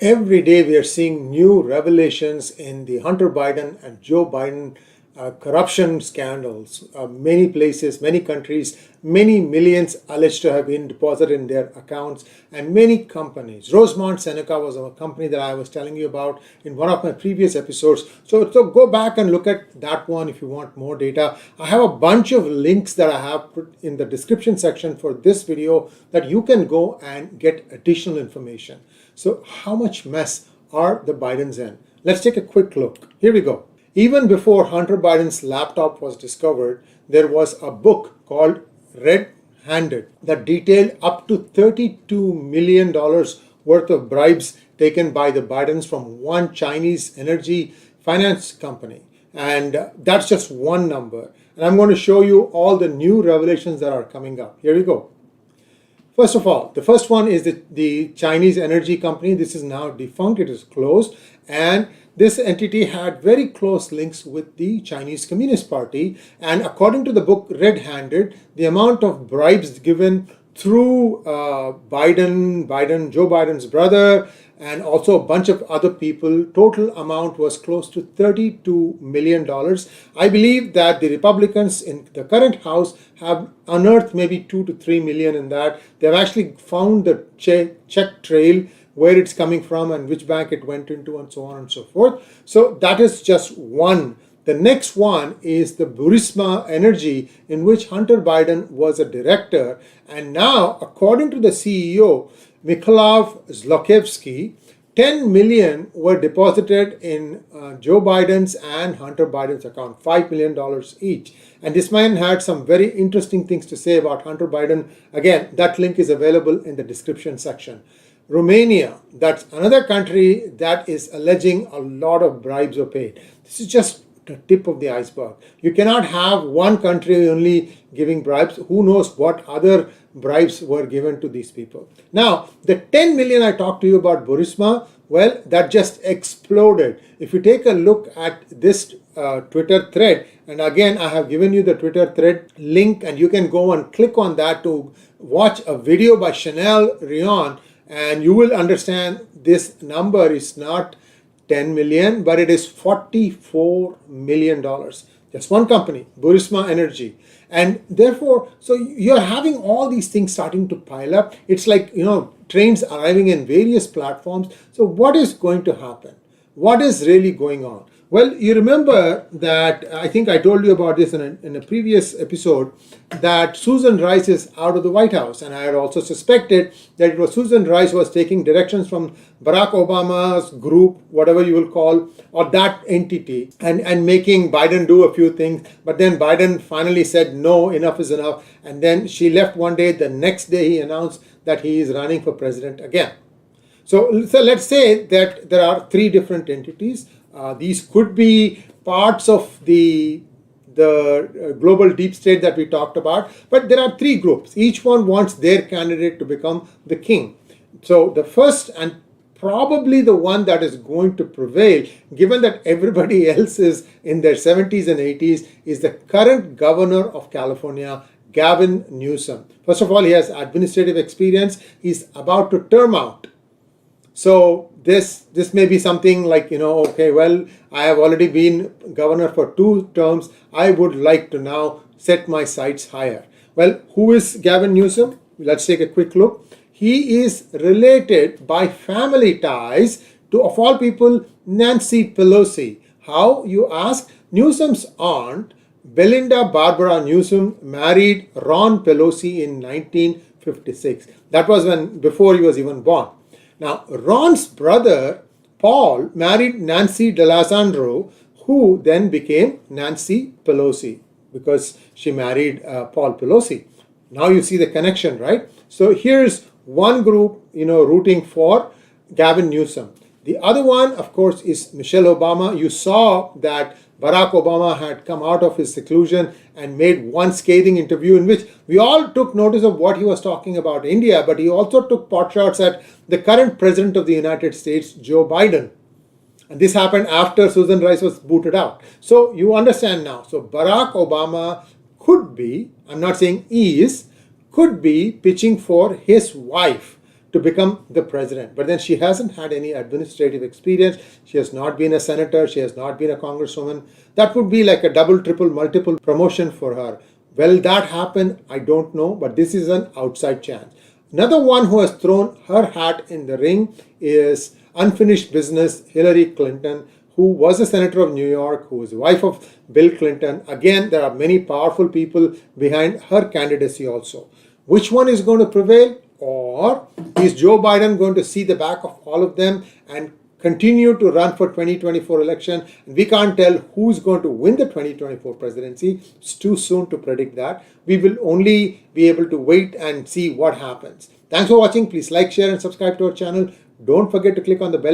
Every day we are seeing new revelations in the Hunter Biden and Joe Biden corruption scandals. Many places, many countries, many millions alleged to have been deposited in their accounts, and many companies. Rosemont Seneca was a company that I was telling you about in one of my previous episodes. So go back and look at that one if you want more data. I have a bunch of links that I have put in the description section for this video that you can go and get additional information. So how much mess are the Bidens in? Let's take a quick look. Here we go. Even before Hunter Biden's laptop was discovered, there was a book called Red-Handed that detailed up to $32 million worth of bribes taken by the Bidens from one Chinese energy finance company. And that's just one number. And I'm going to show you all the new revelations that are coming up. Here we go. First of all, the first one is the Chinese energy company. This is now defunct. It is closed. And this entity had very close links with the Chinese Communist Party. And according to the book Red-Handed, the amount of bribes given through Joe Biden's brother, and also a bunch of other people, total amount was close to $32 million. I believe that the Republicans in the current House have unearthed maybe 2 to 3 million in that. They've actually found the check trail, where it's coming from and which bank it went into and so on and so forth. So that is just one. The next one is the Burisma Energy, in which Hunter Biden was a director. And now, according to the CEO, 𝙒𝙗𝙦𝙤𝙦𝙤𝙦, 10 million were deposited in Joe Biden's and Hunter Biden's account, $5 million each. And this man had some very interesting things to say about Hunter Biden. Again, that link is available in the description section. Romania, that's another country that is alleging a lot of bribes were paid. This is just the tip of the iceberg. You cannot have one country only giving bribes. Who knows what other bribes were given to these people. Now, the 10 million I talked to you about Burisma, well, that just exploded. If you take a look at this Twitter thread, and again, I have given you the Twitter thread link, and you can go and click on that to watch a video by Chanel Rion, and you will understand this number is not 10 million, but it is $44 million. Just one company, Burisma Energy. And therefore, so you're having all these things starting to pile up. It's like, trains arriving in various platforms. So what is going to happen? What is really going on? Well, you remember that I think I told you about this in a previous episode, that Susan Rice is out of the White House. And I had also suspected that it was Susan Rice who was taking directions from Barack Obama's group, whatever you will call, or that entity, and making Biden do a few things. But then Biden finally said, no, enough is enough. And then she left one day. The next day he announced that he is running for president again. So let's say that there are three different entities. These could be parts of the global deep state that we talked about, but there are three groups. Each one wants their candidate to become the king. So the first, and probably the one that is going to prevail, given that everybody else is in their 70s and 80s, is the current governor of California, Gavin Newsom. First of all, he has administrative experience. He's about to term out. So this may be something like, okay, well, I have already been governor for 2 terms. I would like to now set my sights higher. Well, who is Gavin Newsom? Let's take a quick look. He is related by family ties to, of all people, Nancy Pelosi. How, you ask? Newsom's aunt, Belinda Barbara Newsom, married Ron Pelosi in 1956. That was before he was even born. Now, Ron's brother, Paul, married Nancy D'Alessandro, who then became Nancy Pelosi because she married Paul Pelosi. Now you see the connection, right? So here's one group, rooting for Gavin Newsom. The other one, of course, is Michelle Obama. You saw that Barack Obama had come out of his seclusion and made one scathing interview in which we all took notice of what he was talking about India, but he also took potshots at the current president of the United States, Joe Biden. And this happened after Susan Rice was booted out. So you understand now. So Barack Obama could be, I'm not saying is, could be pitching for his wife to become the president. But then she hasn't had any administrative experience. She has not been a senator. She has not been a congresswoman. That would be like a double, triple, multiple promotion for her. Will that happen? I don't know, but this is an outside chance. Another one who has thrown her hat in the ring is unfinished business Hillary Clinton, who was a senator of New York, who is the wife of Bill Clinton. Again, there are many powerful people behind her candidacy also. Which one is going to prevail? Or is Joe Biden going to see the back of all of them and continue to run for 2024 election? We can't tell who's going to win the 2024 presidency. It's too soon to predict that. We will only be able to wait and see what happens. Thanks for watching. Please like, share, and subscribe to our channel. Don't forget to click on the bell button